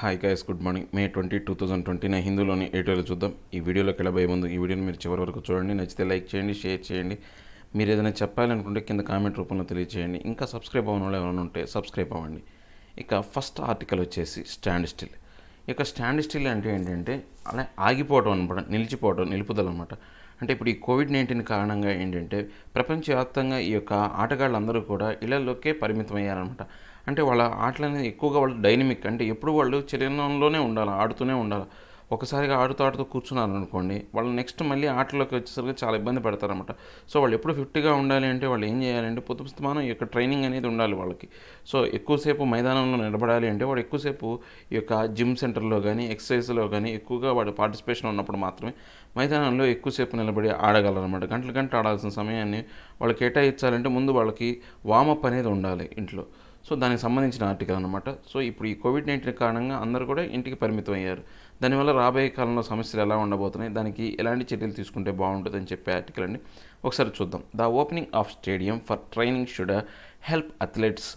Hi guys, good morning. May 20, 2029 హిందూలోని editorial చూద్దాం. ఈ వీడియోలోకి వెళ్ళబోయే ముందు ఈ వీడియోని మీరు చివరి వరకు చూడండి. నచ్చితే లైక్ చేయండి, షేర్ చేయండి. మీరు ఏదైనా చెప్పాలనుకుంటే కింద కామెంట్ రూపంలో తెలియజేయండి. ఇంకా సబ్స్క్రైబ్ అవ్వని వాళ్ళు ఎవరైనా ఉంటే సబ్స్క్రైబ్ అవ్వండి. ఇక ఫస్ట్ ఆర్టికల్ వచ్చేసి స్టాండ్ స్టిల్. ఇక స్టాండ్ స్టిల్ అంటే ఏంటంటే అలా ఆగిపోవడం అనమాట, నిలిచిపోవడం, నిలుపుదల అనమాట. అంటే ఇప్పుడు ఈ కోవిడ్-19 కారణంగా ఏంటంటే ప్రపంచవ్యాప్తంగా ఈ యొక్క ఆటగాళ్ళందరూ కూడా ఇళ్లలోకే పరిమితం అయ్యారనమాట. అంటే వాళ్ళ ఆటలు అనేది ఎక్కువగా వాళ్ళు డైనమిక్, అంటే ఎప్పుడు వాళ్ళు చలనంలోనే ఉండాలి, ఆడుతూనే ఉండాలి. ఒకసారిగా ఆడుతూ ఆడుతూ కూర్చున్నారు అనుకోండి, వాళ్ళు నెక్స్ట్ మళ్ళీ ఆటలోకి వచ్చేసరికి చాలా ఇబ్బంది పడతారన్నమాట. సో వాళ్ళు ఎప్పుడు ఫిట్గా ఉండాలి అంటే వాళ్ళు ఏం చేయాలంటే పుస్తమానం ఈ యొక్క ట్రైనింగ్ అనేది ఉండాలి వాళ్ళకి. సో ఎక్కువసేపు మైదానంలో నిలబడాలి అంటే వాడు ఎక్కువసేపు ఈ యొక్క జిమ్ సెంటర్లో కానీ ఎక్సర్సైజ్లో కానీ ఎక్కువగా వాడు పార్టిసిపేషన్ ఉన్నప్పుడు మాత్రమే మైదానంలో ఎక్కువసేపు నిలబడి ఆడగలరన్నమాట. గంటలు గంటలు ఆడాల్సిన సమయాన్ని వాళ్ళు కేటాయించాలంటే ముందు వాళ్ళకి వామప్ అనేది ఉండాలి ఇంట్లో. సో దానికి సంబంధించిన ఆర్టికల్ అనమాట. సో ఇప్పుడు ఈ కోవిడ్-19 కారణంగా అందరూ కూడా ఇంటికి పరిమితం అయ్యారు. దానివల్ల రాబోయే కాలంలో సమస్యలు ఎలా ఉండబోతున్నాయి, దానికి ఎలాంటి చర్యలు తీసుకుంటే బాగుంటుందని చెప్పే ఆర్టికల్ అండి. ఒకసారి చూద్దాం. The opening of stadium for training should help athletes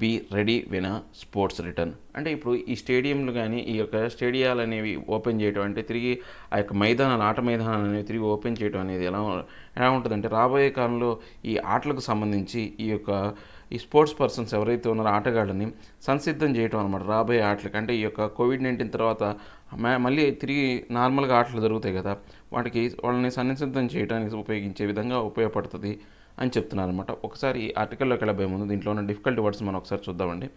be ready when sports return. అంటే ఇప్పుడు ఈ స్టేడియంలు కానీ ఈ యొక్క స్టేడియాలు అనేవి ఓపెన్ చేయడం అంటే తిరిగి ఆ యొక్క మైదానాలు, ఆట మైదానాలు అనేవి తిరిగి ఓపెన్ చేయడం అనేది ఎలా ఉంటుందంటే రాబోయే కాలంలో ఈ ఆటలకు సంబంధించి ఈ స్పోర్ట్స్ పర్సన్స్ ఎవరైతే ఉన్నారో ఆటగాళ్ళని సంసిద్ధం చేయడం అనమాట రాబోయే ఆటలకి. అంటే ఈ యొక్క కోవిడ్-19 తర్వాత మళ్ళీ తిరిగి నార్మల్గా ఆటలు జరుగుతాయి కదా, వాళ్ళని సన్నిసిద్ధం చేయడానికి ఉపయోగించే విధంగా ఉపయోగపడుతుంది అని చెప్తున్నారనమాట. ఒకసారి ఈ ఆర్టికల్లోకి వెళ్ళబోయే ముందు దీంట్లో ఉన్న డిఫికల్టీ వర్డ్స్ మనం ఒకసారి చూద్దామండి.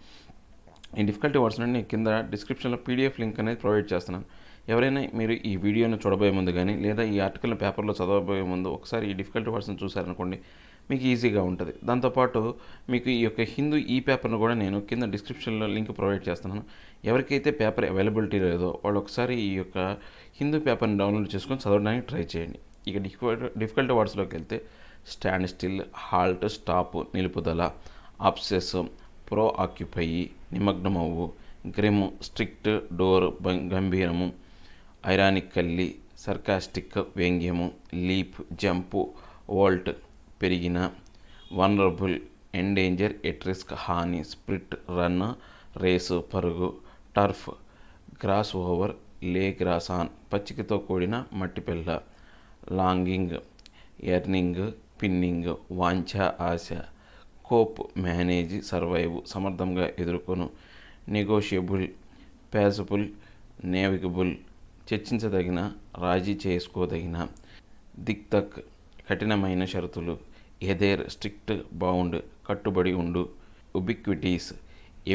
ఈ డిఫికల్టీ వర్డ్స్ నుండి నేను కింద డిస్క్రిప్షన్లో పీడిఎఫ్ లింక్ అనేది ప్రొవైడ్ చేస్తున్నాను. ఎవరైనా మీరు ఈ వీడియోను చూడబోయే ముందు కానీ లేదా ఈ ఆర్టికల్ని పేపర్లో చదవబోయే ముందు ఒకసారి ఈ డిఫికల్టీ వర్డ్స్ని చూసారనుకోండి, మీకు ఈజీగా ఉంటుంది. దాంతోపాటు మీకు ఈ యొక్క హిందూ ఈ పేపర్ను కూడా నేను కింద డిస్క్రిప్షన్లో లింక్ ప్రొవైడ్ చేస్తున్నాను. ఎవరికైతే పేపర్ అవైలబిలిటీ లేదో వాళ్ళు ఒకసారి ఈ యొక్క హిందూ పేపర్ని డౌన్లోడ్ చేసుకొని చదవడానికి ట్రై చేయండి. ఇక డిఫికల్టీ వర్డ్స్లోకి వెళ్తే స్టాండ్ స్టిల్, హాల్ట్, స్టాప్ నిలుపుదల, అబ్సెస్ ప్రో ఆక్యుపై నిమగ్నమవ్వు, గ్రిమ్ స్ట్రిక్ట్, డోర్ గంభీరము, ఐరానికల్లీ సర్కాస్టిక్ వ్యంగ్యము, లీప్ జంపు, వోల్ట్ పెరిగిన, వనరబుల్ ఎండేంజర్, ఎట్ రిస్క్ హాని, స్ప్రిట్ రన్ రేసు పరుగు, turf grass overlay grass on పచ్చికతో కూడిన మట్టిపిల్ల, లాంగింగ్ ఎర్నింగ్ పిన్నింగ్ వాంఛ ఆశ, కోప్ మేనేజ్ సర్వైవ్ సమర్థంగా ఎదుర్కొను, నెగోషియబుల్ పేజబుల్ నేవిగబుల్ చర్చించదగిన రాజీ చేసుకోదగిన, దిక్తక్ కఠినమైన షరతులు, ఎదేర్ స్ట్రిక్ట్ బౌండ్ కట్టుబడి ఉండు, ఉబిక్విటీస్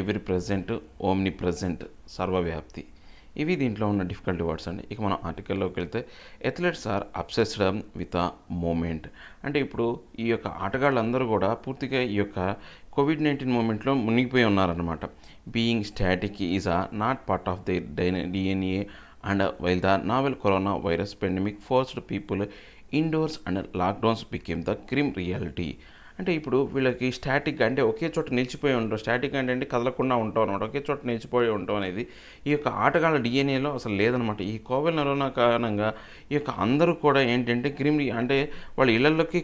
ఎవరి ప్రజెంట్ ఓమ్ని ప్రజెంట్ సర్వవ్యాప్తి. ఇవి దీంట్లో ఉన్న డిఫికల్టీ వర్డ్స్ అండి. ఇక మనం ఆర్టికల్లోకి వెళ్తే athletes are obsessed with a movement. అంటే ఇప్పుడు ఈ యొక్క ఆటగాళ్ళందరూ కూడా పూర్తిగా ఈ యొక్క కోవిడ్-19 మూమెంట్లో మునిగిపోయి ఉన్నారన్నమాట. Being static is not part of the DNA and while the novel corona virus pandemic forced people indoors and lockdowns became the grim reality. అంటే ఇప్పుడు వీళ్ళకి స్టాటిక్ అంటే ఒకే చోట నిలిచిపోయి ఉండడం, స్టాటిక్ అంటే కదలకుండా ఉంటాం అనమాట, ఒకే చోట నిలిచిపోయి ఉండటం అనేది ఈ యొక్క ఆటగాళ్ళ డిఎన్ఏలో అసలు లేదనమాట. ఈ కోవిడ్ కరోనా కారణంగా ఈ యొక్క అందరూ కూడా ఏంటంటే అంటే వాళ్ళ ఇళ్లలోకి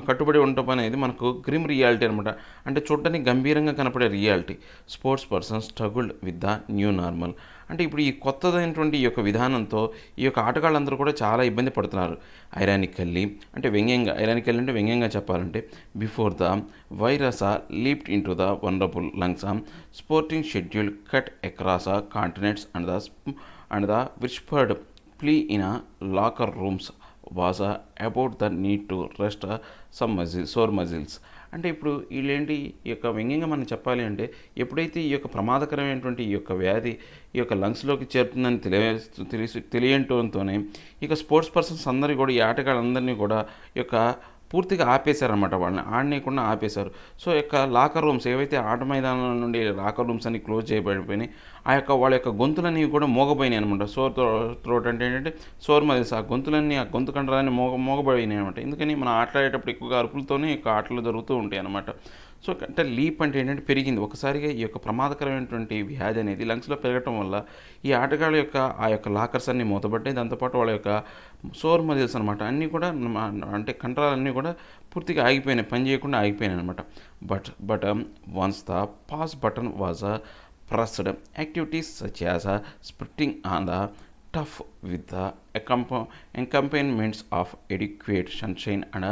కట్టుబడి ఉండటం అనేది మనకు గ్రిమ్ రియాలిటీ అనమాట. అంటే చూడటానికి గంభీరంగా కనపడే reality. Sports person struggled with the new normal. అంటే ఇప్పుడు ఈ కొత్తదైనటువంటి ఈ యొక్క విధానంతో ఈ యొక్క ఆటగాళ్ళందరూ కూడా చాలా ఇబ్బంది పడుతున్నారు. ఐరానికల్లీ అంటే వ్యంగ్యంగా చెప్పాలంటే before the virus leaped into the vulnerable lungs sporting schedule cut across continents and the whispered plea in locker rooms was about the need to rest sore muscles. అంటే ఇప్పుడు వీళ్ళేంటి ఈ యొక్క వ్యంగ్యంగా మనం చెప్పాలి అంటే ఎప్పుడైతే ఈ యొక్క ప్రమాదకరమైనటువంటి ఈ యొక్క వ్యాధి ఈ యొక్క లంగ్స్లోకి చేరుతుందని తెలియటంతోనే ఇక స్పోర్ట్స్ పర్సన్స్ అందరికీ కూడా ఈ ఆటగాళ్ళందరినీ కూడా ఈ యొక్క పూర్తిగా ఆపేశారనమాట, వాళ్ళని ఆడనీయకుండా ఆపేశారు. సో యొక్క లాకర్ రూమ్స్ ఏవైతే ఆట మైదానాల నుండి లాకర్ రూమ్స్ అన్ని క్లోజ్ చేయబడిపోయినాయి, వాళ్ళ యొక్క గొంతులన్నీ కూడా మోగపోయినాయి అనమాట. త్రోట్ అంటే ఏంటంటే సోర్ మజిల్స్, ఆ గొంతు కండరాన్ని మోగబడినాయి అనమాట. ఎందుకని మనం ఆటలాడేటప్పుడు ఎక్కువగా అరుపులతోనే ఈ యొక్క ఆటలు జరుగుతూ ఉంటాయి అనమాట. సో అంటే లీప్ అంటే ఏంటంటే పెరిగింది, ఒకసారిగా ఈ యొక్క ప్రమాదకరమైనటువంటి వ్యాధి అనేది లంగ్స్లో పెరగటం వల్ల ఈ ఆటగాళ్ళ యొక్క ఆ యొక్క లాకర్స్ అన్నీ మూతపడ్డాయి. దాంతోపాటు వాళ్ళ యొక్క సోర్ మజిల్స్ అనమాట అన్నీ కూడా అంటే కండరాలన్నీ కూడా పూర్తిగా ఆగిపోయినాయి, పని చేయకుండా ఆగిపోయినాయి అనమాట. But once the pass button was pressed activities such as sprinting on the tough with the accompaniments of adequate sunshine and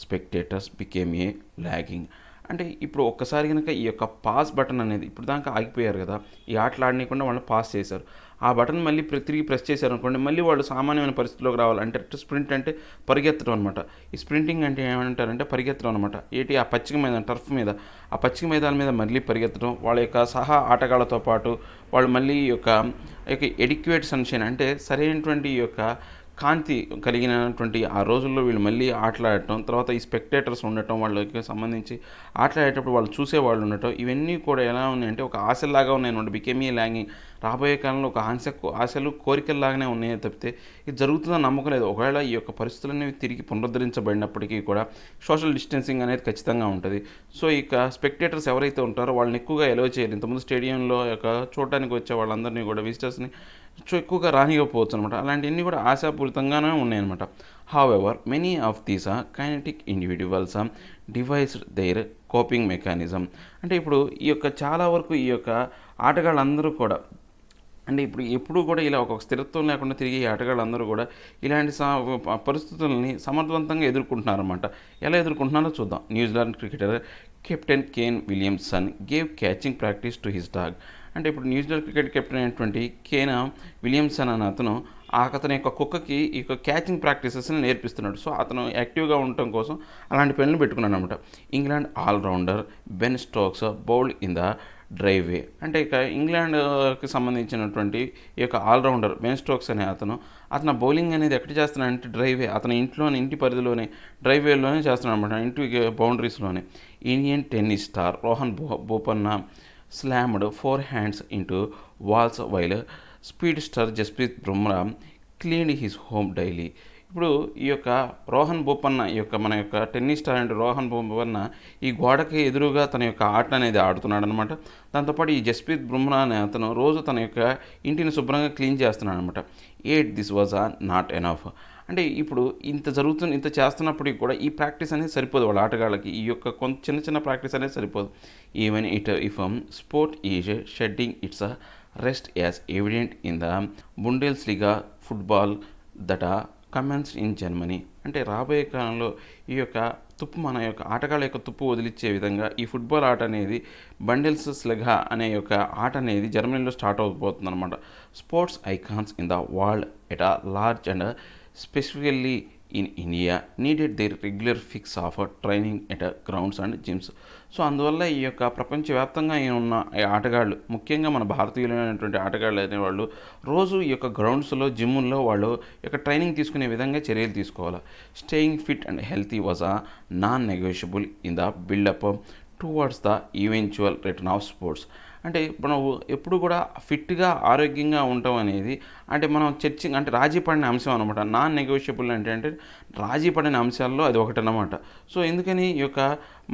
spectators became a lagging. అంటే ఇప్పుడు ఒక్కసారి కనుక ఈ యొక్క పాస్ బటన్ అనేది ఇప్పుడు దాకా ఆగిపోయారు కదా, ఈ ఆటలు ఆడనీయకుండా వాళ్ళు పాస్ చేశారు. ఆ బటన్ మళ్ళీ తిరిగి ప్రెస్ చేశారు అనుకోండి, మళ్ళీ వాళ్ళు సామాన్యమైన పరిస్థితిలోకి రావాలి. అంటే స్ప్రింట్ అంటే పరిగెత్తడం అనమాట. ఈ స్ప్రింటింగ్ అంటే ఏమంటారంటే పరిగెత్తడం అనమాట. ఏంటి ఆ పచ్చిక మైదానం టర్ఫ్ మీద, ఆ పచ్చిక మైదానం మీద మళ్ళీ పరిగెత్తడం, వాళ్ళ యొక్క సహా ఆటగాళ్లతో పాటు వాళ్ళు మళ్ళీ ఈ యొక్క ఎడిక్వేట్ సన్షైన్ అంటే సరైనటువంటి ఈ యొక్క కాంతి కలిగినటువంటి ఆ రోజుల్లో వీళ్ళు మళ్ళీ ఆటలాడటం, తర్వాత ఈ స్పెక్టేటర్స్ ఉండటం, వాళ్ళకి సంబంధించి ఆటలాడేటప్పుడు వాళ్ళు చూసేవాళ్ళు ఉండటం, ఇవన్నీ కూడా ఎలా ఉన్నాయంటే ఒక ఆశల్లాగా ఉన్నాయన్నమాట. బికేమీ లాంగింగ్. రాబోయే కాలంలో ఒక ఆశలు కోరికల్లాగానే ఉన్నాయో తప్పితే ఇది జరుగుతుందని నమ్మకం లేదు. ఒకవేళ ఈ యొక్క పరిస్థితులు అనేవి తిరిగి పునరుద్ధరించబడినప్పటికీ కూడా సోషల్ డిస్టెన్సింగ్ అనేది ఖచ్చితంగా ఉంటుంది. సో ఇక స్పెక్టేటర్స్ ఎవరైతే ఉంటారో వాళ్ళని ఎక్కువగా ఎలో చేయాలి. ఇంతకుముందు స్టేడియంలో యొక్క చూడటానికి వచ్చే వాళ్ళందరినీ కూడా విజిటర్స్ని ఎక్కువగా రానివ్వకపోవచ్చు అనమాట. అలాంటివన్నీ కూడా ఆశాపూరితంగానే ఉన్నాయన్నమాట. However many of these kinetic individuals devised their coping mechanism. అంటే ఇప్పుడు ఈ యొక్క చాలా వరకు ఈ యొక్క ఆటగాళ్ళందరూ కూడా అంటే ఇప్పుడు ఎప్పుడూ కూడా ఇలా ఒక స్థిరత్వం లేకుండా తిరిగి ఈ ఆటగాళ్ళందరూ కూడా ఇలాంటి పరిస్థితులని సమర్థవంతంగా ఎదుర్కొంటున్నారన్నమాట. ఎలా ఎదుర్కొంటున్నారో చూద్దాం. New Zealand cricketer captain Kane Williamson gave catching practice to his dog. అంటే ఇప్పుడు న్యూజిలాండ్ క్రికెట్ కెప్టెన్ అయినటువంటి కేన్ విలియమ్సన్ అనే అతను అతని యొక్క కుక్కకి ఈ యొక్క క్యాచింగ్ ప్రాక్టీసెస్ని నేర్పిస్తున్నాడు. సో అతను యాక్టివ్గా ఉండటం కోసం అలాంటి పనులు పెట్టుకున్నాడు అనమాట. England allrounder Ben Stokes bowled in the driveway. అంటే ఇక ఇంగ్లాండ్కి సంబంధించినటువంటి ఈ యొక్క ఆల్రౌండర్ బెన్ స్టోక్స్ అనే అతను బౌలింగ్ అనేది ఎక్కడ చేస్తున్నాడంటే డ్రైవే, అతని ఇంటి పరిధిలోనే డ్రైవేలోనే చేస్తున్నాడు అనమాట, ఇంటి బౌండరీస్లోనే. Indian tennis star Rohan Bopanna slammed 4 hands into walls while speedster Jasprit Bumrah cleaned his home daily. ఇప్పుడు ఈ యొక్క రోహన్ బోపన్న ఈ యొక్క మన యొక్క టెన్నిస్ స్టార్ అంటే రోహన్ బోపన్న ఈ గోడకి ఎదురుగా తన యొక్క ఆట అనేది ఆడుతున్నాడు అనమాట. దాంతోపాటు ఈ జస్ప్రీత్ బుమ్రా అనే అతను రోజు తన యొక్క ఇంటిని శుభ్రంగా క్లీన్ చేస్తున్నాడు అనమాట. This was not enough. అంటే ఇప్పుడు ఇంత చేస్తున్నప్పటికీ కూడా ఈ ప్రాక్టీస్ అనేది సరిపోదు వాళ్ళ ఆటగాళ్ళకి. ఈ యొక్క చిన్న చిన్న ప్రాక్టీస్ అనేది సరిపోదు. Even if sport is shedding its rest as evident in the Bundesliga football that commences in Germany. అంటే రాబోయే కాలంలో ఈ యొక్క మన యొక్క ఆటగాళ్ళ యొక్క తుప్పు వదిలిచ్చే విధంగా ఈ ఫుట్బాల్ ఆట అనేది బండెల్స్ స్లెగా అనే యొక్క ఆట అనేది జర్మనీలో స్టార్ట్ అవబోతుంది అనమాట. Sports icons in the world at large and specifically in India needed their regular fix of training at grounds and gyms. So అందువల్ల ఈ యొక్క ప్రపంచవ్యాప్తంగా ఉన్న ఆటగాళ్ళు, ముఖ్యంగా మన భారతీయులైనటువంటి ఆటగాళ్ళు అనేవాళ్ళు రోజు ఈ యొక్క గ్రౌండ్స్లో జిమ్ముల్లో వాళ్ళు యొక్క ట్రైనింగ్ తీసుకునే విధంగా చర్యలు తీసుకోవాలి. Staying fit and healthy was non negotiable in the buildup towards the eventual return of sports. అంటే మనం ఎప్పుడు కూడా ఫిట్గా ఆరోగ్యంగా ఉండటం అనేది అంటే మనం అంటే రాజీ పడిన అంశం అనమాట. నాన్ నెగోషియబుల్ అంటే రాజీ పడిన అంశాల్లో అది ఒకటి అన్నమాట. సో ఎందుకని ఈ యొక్క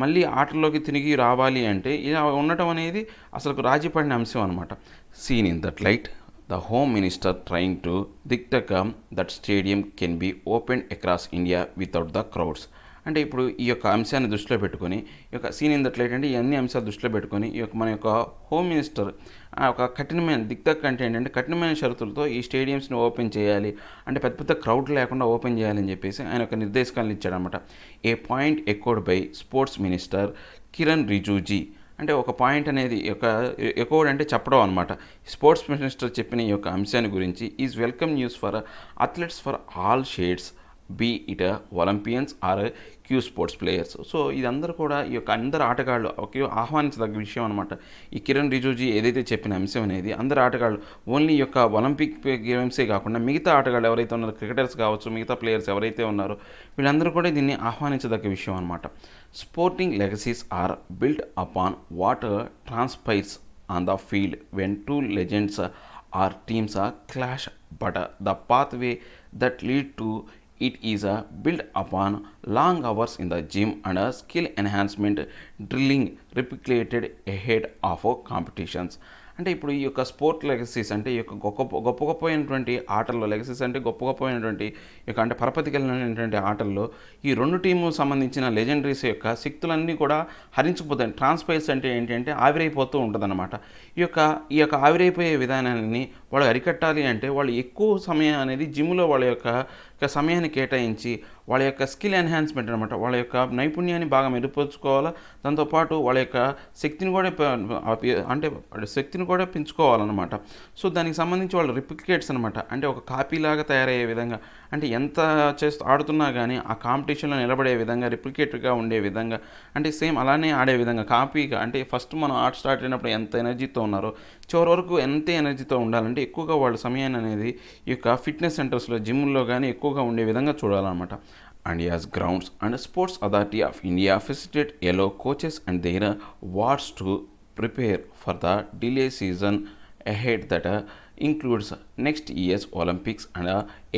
మళ్ళీ ఆటల్లోకి తిరిగి రావాలి అంటే ఇలా ఉండటం అనేది అసలు రాజీ పడిన అంశం అనమాట. Seen in that light the home minister trying to dictate that stadium can be open across India without the crowds. అంటే ఇప్పుడు ఈ యొక్క అంశాన్ని దృష్టిలో పెట్టుకొని ఈ యొక్క సీన్ ఇన్ దట్ లైట్ అంటే ఈ అన్ని అంశాలు దృష్టిలో పెట్టుకొని ఈ యొక్క మన యొక్క హోమ్ మినిస్టర్ ఒక కఠినమైన అంటే ఏంటంటే కఠినమైన షరతులతో ఈ స్టేడియంస్ని ఓపెన్ చేయాలి, అంటే పెద్ద పెద్ద క్రౌడ్ లేకుండా ఓపెన్ చేయాలని చెప్పేసి ఆయన ఒక నిర్దేశకాలను ఇచ్చాడనమాట. A point echoed by sports minister Kiren Rijiju. అంటే ఒక పాయింట్ అనేది ఎకోడ్ అంటే చెప్పడం అనమాట. స్పోర్ట్స్ మినిస్టర్ చెప్పిన ఈ యొక్క అంశాన్ని గురించి is welcome news for athletes for all shades be it Olympians or cue sports players. So ఇదందరూ కూడా ఈ యొక్క అందరు ఆటగాళ్ళు ఒకే ఆహ్వానించదగ్గ విషయం అనమాట. ఈ కిరణ్ రిజిజు ఏదైతే చెప్పిన అంశం అనేది అందరు ఆటగాళ్ళు ఓన్లీ ఈ యొక్క ఒలింపిక్ గేమ్సే కాకుండా మిగతా ఆటగాళ్ళు ఎవరైతే ఉన్నారో క్రికెటర్స్ కావచ్చు, మిగతా ప్లేయర్స్ ఎవరైతే ఉన్నారో వీళ్ళందరూ కూడా దీన్ని ఆహ్వానించదగ్గ విషయం అనమాట. Sporting legacies are built upon what transpires on the field when two legends or teams clash but the pathway that lead to it is built upon long hours in the gym and skill enhancement drilling replicated ahead of competitions. అంటే ఇప్పుడు ఈ యొక్క sport legacies అంటే ఈ యొక్క గొప్ప ఆటల్లో legacies అంటే గొప్ప అంటే పరపతి కలిగినటువంటి ఆటల్లో ఈ రెండు టీము సంబంధించిన లెజెండరీస్ యొక్క శక్తులన్నీ కూడా హరించిపోతాయి. ట్రాన్స్పైర్స్ అంటే ఏంటంటే ఆవిరైపోతూ ఉంటుందన్నమాట. ఈ యొక్క ఆవిరైపోయే విధానాన్ని వాళ్ళు అరికట్టాలి అంటే వాళ్ళు ఎక్కువ సమయం అనేది జిమ్లో వాళ్ళ యొక్క సమయాన్ని కేటాయించి వాళ్ళ యొక్క స్కిల్ ఎన్హాన్స్మెంట్ అనమాట, వాళ్ళ యొక్క నైపుణ్యాన్ని బాగా మెరుగుపరుచుకోవాలా. దాంతోపాటు వాళ్ళ యొక్క శక్తిని కూడా పెంచుకోవాలన్నమాట. సో దానికి సంబంధించి వాళ్ళు రిప్లికేట్స్ అనమాట, అంటే ఒక కాపీలాగా తయారయ్యే విధంగా, అంటే ఎంత ఆడుతున్నా కానీ ఆ కాంపిటీషన్లో నిలబడే విధంగా రిప్లికేటర్గా ఉండే విధంగా, అంటే సేమ్ అలానే ఆడే విధంగా కాపీగా, అంటే ఫస్ట్ మనం ఆట స్టార్ట్ అయినప్పుడు ఎంత ఎనర్జీతో ఉన్నారో చివరి వరకు ఎంత ఎనర్జీతో ఉండాలంటే ఎక్కువగా వాళ్ళ సమయాన్ని అనేది ఈ యొక్క ఫిట్నెస్ సెంటర్స్లో జిమ్లో కానీ ఎక్కువగా ఉండే విధంగా చూడాలన్నమాట. India's Grounds and Sports Authority of India facilitate allow coaches and their wards to prepare for the delay season ahead that includes next year's Olympics and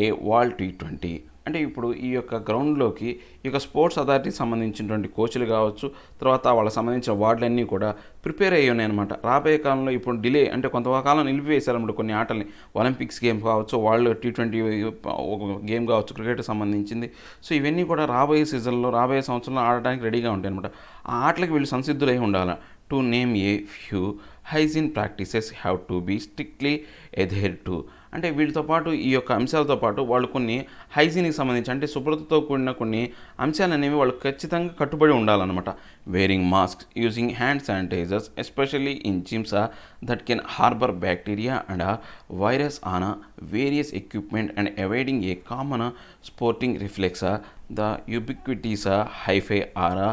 a World T20. అంటే ఇప్పుడు ఈ యొక్క గ్రౌండ్లోకి ఈ యొక్క స్పోర్ట్స్ అథారిటీకి సంబంధించినటువంటి కోచ్లు కావచ్చు, తర్వాత వాళ్ళకి సంబంధించిన వార్డులన్నీ కూడా ప్రిపేర్ అయ్యి ఉన్నాయన్నమాట. రాబోయే కాలంలో ఇప్పుడు డిలే అంటే కొంతకాలం నిలిపివేశారన్నమాట కొన్ని ఆటల్ని. ఒలింపిక్స్ గేమ్ కావచ్చు, వరల్డ్ T20 గేమ్ కావచ్చు, క్రికెట్కి సంబంధించింది. సో ఇవన్నీ కూడా రాబోయే సీజన్లో రాబోయే సంవత్సరంలో ఆడడానికి రెడీగా ఉంటాయి అనమాట. ఆ ఆటలకు వీళ్ళు సంసిద్ధులై ఉండాలి. To name a few hygiene practices have to be strictly adhered to. అంటే వీటితో పాటు ఈ యొక్క అంశాలతో పాటు వాళ్ళు కొన్ని హైజీన్కి సంబంధించి అంటే శుభ్రతతో కూడిన కొన్ని అంశాలు అనేవి వాళ్ళు ఖచ్చితంగా కట్టుబడి ఉండాలన్నమాట. Wearing mask, using hand sanitisers especially in gyms that can harbour bacteria and virus on various equipment and avoiding a common sporting reflex the ubiquitous high five are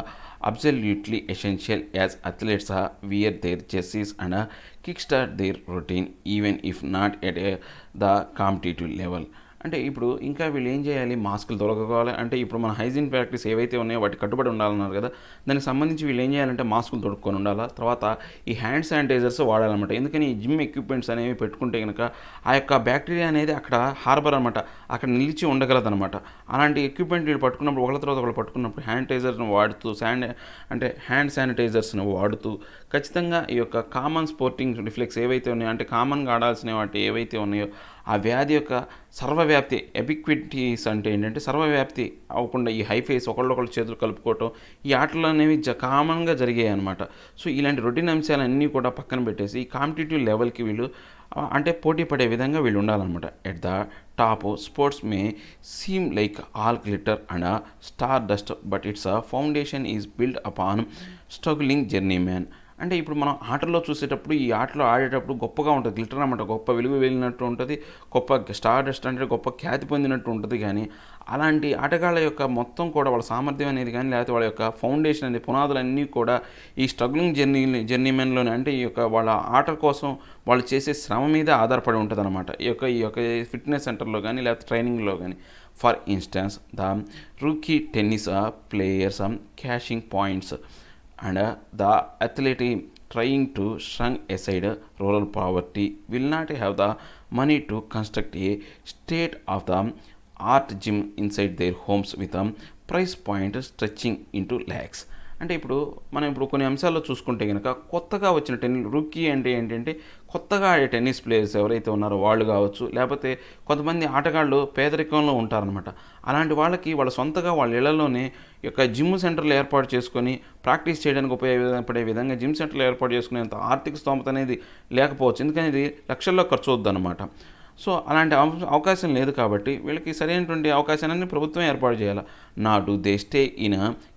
absolutely essential as athletes wear their jerseys and kickstart their routine even if not at the competitive level. అంటే ఇప్పుడు ఇంకా వీళ్ళు ఏం చేయాలి, మాస్కులు తొలగకోవాలి. అంటే ఇప్పుడు మన హైజీన్ ప్రాక్టీస్ ఏవైతే ఉన్నాయో వాటి కట్టుబడి ఉండాలన్నారు కదా, దానికి సంబంధించి వీళ్ళు ఏం చేయాలంటే మాస్కులు తొడుక్కొని ఉండాలా. తర్వాత ఈ హ్యాండ్ శానిటైజర్స్ వాడాలన్నమాట. ఎందుకని ఈ జిమ్ ఎక్విప్మెంట్స్ అనేవి పెట్టుకుంటే కనుక ఆ యొక్క బ్యాక్టీరియా అనేది అక్కడ హార్బర్ అనమాట, అక్కడ నిలిచి ఉండగలదనమాట. అలాంటి ఎక్విప్మెంట్ వీళ్ళు పట్టుకున్నప్పుడు ఒకళ్ళ తర్వాత ఒకళ్ళు పట్టుకున్నప్పుడు శానిటైజర్ను వాడుతూ హ్యాండ్ శానిటైజర్స్ను వాడుతూ ఖచ్చితంగా ఈ యొక్క కామన్ స్పోర్టింగ్ రిఫ్లెక్స్ ఏవైతే ఉన్నాయో, అంటే కామన్గా ఆడాల్సిన వాటి ఏవైతే ఉన్నాయో ఆ వ్యాధి యొక్క సర్వవ్యాప్తి, ఎబిక్విటీస్ అంటే ఏంటంటే సర్వవ్యాప్తి అవ్వకుండా ఈ హైఫేస్ ఒకళ్ళొకళ్ళు చేతులు కలుపుకోవటం ఈ ఆటలు అనేవి కామన్గా జరిగాయి అనమాట. సో ఇలాంటి రొటీన్ అంశాలన్నీ కూడా పక్కన పెట్టేసి ఈ కాంపిటేటివ్ లెవెల్కి వీళ్ళు అంటే పోటీ పడే విధంగా వీళ్ళు ఉండాలన్నమాట. At the top sports May seem like all glitter and star dust but it's foundation is build upon struggling journey man. అంటే ఇప్పుడు మనం ఆటల్లో చూసేటప్పుడు ఈ ఆటలో ఆడేటప్పుడు గొప్పగా ఉంటుంది, గ్లిటర్ అన్నమాట, గొప్ప వెలుగు వెళ్ళినట్టు ఉంటుంది, గొప్ప స్టార్ డస్ట్ అంటే గొప్ప ఖ్యాతి పొందినట్టు ఉంటుంది. కానీ అలాంటి ఆటగాళ్ళ యొక్క మొత్తం కూడా వాళ్ళ సామర్థ్యం అనేది కానీ లేకపోతే వాళ్ళ యొక్క ఫౌండేషన్ అనేది పునాదులన్నీ కూడా ఈ స్ట్రగ్లింగ్ జర్నీమెన్లోనే, అంటే ఈ యొక్క వాళ్ళ ఆట కోసం వాళ్ళు చేసే శ్రమ మీద ఆధారపడి ఉంటుంది అనమాట. ఈ యొక్క ఫిట్నెస్ సెంటర్లో కానీ లేకపోతే ట్రైనింగ్లో కానీ. For instance the rookie tennis players cashing points and the athlete trying to shrink aside rural poverty will not have the money to construct a state of the art gym inside their homes with a price point stretching into lakhs. అంటే మనం కొన్ని అంశాల్లో చూసుకుంటే కనుక కొత్తగా వచ్చిన rookie అంటే ఏంటంటే కొత్తగా ఆడే టెన్నిస్ ప్లేయర్స్ ఎవరైతే ఉన్నారో వాళ్ళు కావచ్చు, లేకపోతే కొంతమంది ఆటగాళ్ళు పేదరికంలో ఉంటారనమాట. అలాంటి వాళ్ళకి వాళ్ళ సొంతగా వాళ్ళ ఇళ్లలోనే యొక్క జిమ్ సెంటర్లు ఏర్పాటు చేసుకొని ప్రాక్టీస్ చేయడానికి ఉపయోగపడే విధంగా జిమ్ సెంటర్లు ఏర్పాటు చేసుకునేంత ఆర్థిక స్తోమత అనేది లేకపోవచ్చు, ఎందుకని ఇది లక్షల్లో ఖర్చు అవుద్దన్నమాట. సో అలాంటి అవకాశం లేదు కాబట్టి వీళ్ళకి సరైనటువంటి అవకాశాన్ని ప్రభుత్వం ఏర్పాటు చేయాలి. నాటు they stay in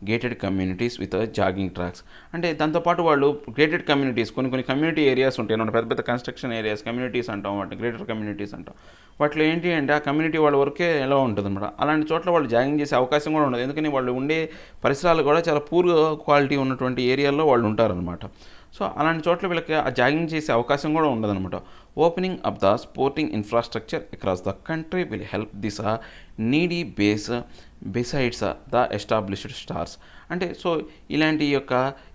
gated communities with jogging tracks. అంటే దాంతోపాటు వాళ్ళు గేటెడ్ కమ్యూనిటీస్ కొన్ని కమ్యూనిటీ ఏరియాస్ ఉంటాయి అన్నమాట, పెద్ద పెద్ద కన్స్ట్రక్షన్ ఏరియాస్ కమ్యూనిటీస్ అంటాం, వాటిని గ్రేటర్ కమ్యూనిటీస్ అంటాం. వాటిలో ఏంటి అంటే ఆ కమ్యూనిటీ వాళ్ళ వరకే ఎలా ఉంటుంది అనమాట. అలాంటి చోట్ల వాళ్ళు జాగింగ్ చేసే అవకాశం కూడా ఉండదు, ఎందుకని వాళ్ళు ఉండే పరిసరాలు కూడా చాలా పూర్ క్వాలిటీ ఉన్నటువంటి ఏరియాల్లో వాళ్ళు ఉంటారనమాట. సో అలాంటి చోట్ల వీళ్ళకి ఆ జాగింగ్ చేసే అవకాశం కూడా ఉండదన్నమాట. Opening up the sporting infrastructure across the country will help this needy base besides the established stars. అంటే సో ఇలాంటి ఈ యొక్క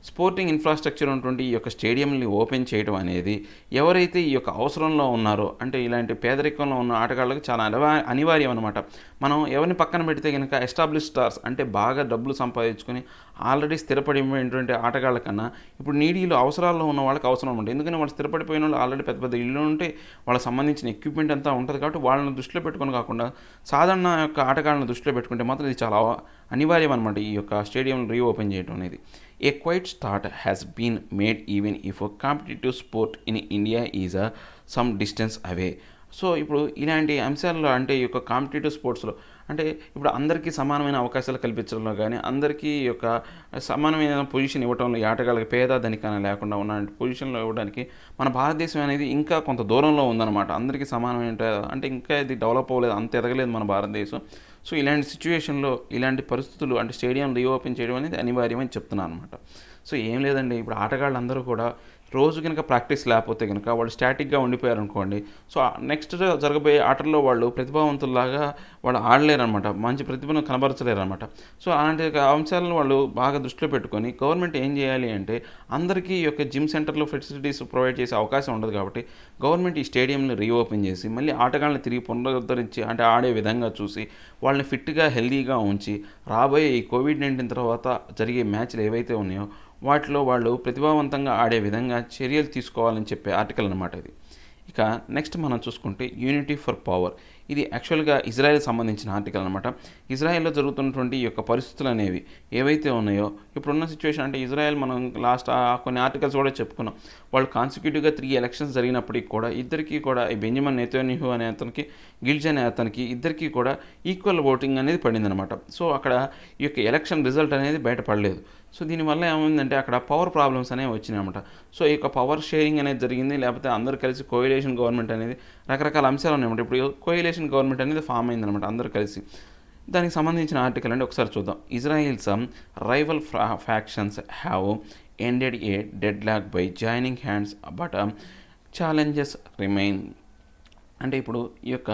స్పోర్టింగ్ ఇన్ఫ్రాస్ట్రక్చర్ ఉన్నటువంటి ఈ యొక్క స్టేడియంని ఓపెన్ చేయడం అనేది ఎవరైతే ఈ యొక్క అవసరంలో ఉన్నారో అంటే ఇలాంటి పేదరికంలో ఉన్న ఆటగాళ్ళకి చాలా అనివార్యం అనమాట. మనం ఎవరిని పక్కన పెడితే కనుక ఎస్టాబ్లిష్ స్టార్స్ అంటే బాగా డబ్బులు సంపాదించుకొని ఆల్రెడీ స్థిరపడినటువంటి ఆటగాళ్ళ కన్నా ఇప్పుడు నీడీలు అవసరాల్లో ఉన్న వాళ్ళకి అవసరం ఉంటుంది. ఎందుకంటే వాళ్ళు స్థిరపడిపోయిన వాళ్ళు ఆల్రెడీ పెద్ద పెద్ద ఇళ్ళు ఉంటే వాళ్ళకి సంబంధించిన ఎక్విప్మెంట్ అంతా ఉంటుంది కాబట్టి వాళ్ళని దృష్టిలో పెట్టుకొని కాకుండా సాధారణ యొక్క ఆటగాళ్ళని దృష్టిలో పెట్టుకుంటే మాత్రం ఇది చాలా అనివార్యం అనమాట ఈ యొక్క స్టేడియం రీఓపెన్ చేయడం అనేది. A quiet start has been made even if competitive sport in India is some distance away. So ఇప్పుడు ఇలాంటి అంశాల్లో అంటే ఈ యొక్క కాంపిటేటివ్ స్పోర్ట్స్లో అంటే ఇప్పుడు అందరికీ సమానమైన అవకాశాలు కల్పించడంలో కానీ అందరికీ ఈ యొక్క సమానమైన పొజిషన్ ఇవ్వడంలో ఈ ఆటగాళ్ళకి పేద ధనికన లేకుండా ఉన్న పొజిషన్లో ఇవ్వడానికి మన భారతదేశం అనేది ఇంకా కొంత దూరంలో ఉందన్నమాట. అందరికీ సమానమైన అంటే ఇంకా ఇది డెవలప్ అవ్వలేదు, అంత ఎదగలేదు మన భారతదేశం. సో ఇలాంటి సిచ్యువేషన్లో ఇలాంటి పరిస్థితులు అంటే స్టేడియం రీఓపెన్ చేయడం అనేది అనివార్యమని చెప్తున్నాను అనమాట. సో ఏం లేదండి, ఇప్పుడు ఆటగాళ్ళందరూ కూడా రోజు కనుక ప్రాక్టీస్ లేకపోతే కనుక వాళ్ళు స్టాటిక్గా ఉండిపోయారు అనుకోండి, సో నెక్స్ట్ జరగబోయే ఆటల్లో వాళ్ళు ప్రతిభావంతుల్లాగా వాళ్ళు ఆడలేరనమాట, మంచి ప్రతిభను కనబరచలేరనమాట. సో అలాంటి అంశాలను వాళ్ళు బాగా దృష్టిలో పెట్టుకొని గవర్నమెంట్ ఏం చేయాలి అంటే అందరికీ ఈ యొక్క జిమ్ సెంటర్లో ఫెసిలిటీస్ ప్రొవైడ్ చేసే అవకాశం ఉండదు కాబట్టి గవర్నమెంట్ ఈ స్టేడియంని రీఓపెన్ చేసి మళ్ళీ ఆటగాళ్ళని తిరిగి పునరుద్ధరించి అంటే ఆడే విధంగా చూసి వాళ్ళని ఫిట్గా హెల్దీగా ఉంచి రాబోయే ఈ కోవిడ్-19 తర్వాత జరిగే మ్యాచ్లు ఏవైతే ఉన్నాయో వాటిలో వాళ్ళు ప్రతిభావంతంగా ఆడే విధంగా చర్యలు తీసుకోవాలని చెప్పే ఆర్టికల్ అన్నమాట ఇది. ఇక నెక్స్ట్ మనం చూసుకుంటే యూనిటీ ఫర్ పవర్, ఇది యాక్చువల్గా ఇజ్రాయెల్ సంబంధించిన ఆర్టికల్ అనమాట. ఇజ్రాయెల్లో జరుగుతున్నటువంటి ఈ యొక్క పరిస్థితులు అనేవి ఏవైతే ఉన్నాయో ఇప్పుడున్న సిచ్యువేషన్ అంటే ఇజ్రాయెల్ మనం లాస్ట్ కొన్ని ఆర్టికల్స్ కూడా చెప్పుకున్నాం. వాళ్ళు కాన్సిక్యూటివ్గా 3 ఎలక్షన్స్ జరిగినప్పటికీ కూడా ఇద్దరికీ కూడా ఈ బెంజమిన్ నెతన్యాహు అనే అతనికి గిల్జ్ అనే అతనికి ఇద్దరికీ కూడా ఈక్వల్ ఓటింగ్ అనేది పడిందనమాట. సో అక్కడ ఈ యొక్క ఎలక్షన్ రిజల్ట్ అనేది బయటపడలేదు. సో దీనివల్ల ఏమైందంటే అక్కడ పవర్ ప్రాబ్లమ్స్ అనేవి వచ్చినాయి అనమాట. సో ఈ యొక్క పవర్ షేరింగ్ అనేది జరిగింది, లేకపోతే అందరూ కలిసి కోయిలేషన్ గవర్నమెంట్ అనేది రకరకాల అంశాలు ఉన్నాయన్నమాట. ఇప్పుడు కోయిలేషన్ గవర్నమెంట్ అనేది ఫామ్ అయిందనమాట అందరూ కలిసి. దానికి సంబంధించిన ఆర్టికల్ అంటే ఒకసారి చూద్దాం. Israel's rival factions have ended a deadlock by joining hands but challenges remain. అంటే ఇప్పుడు ఈ యొక్క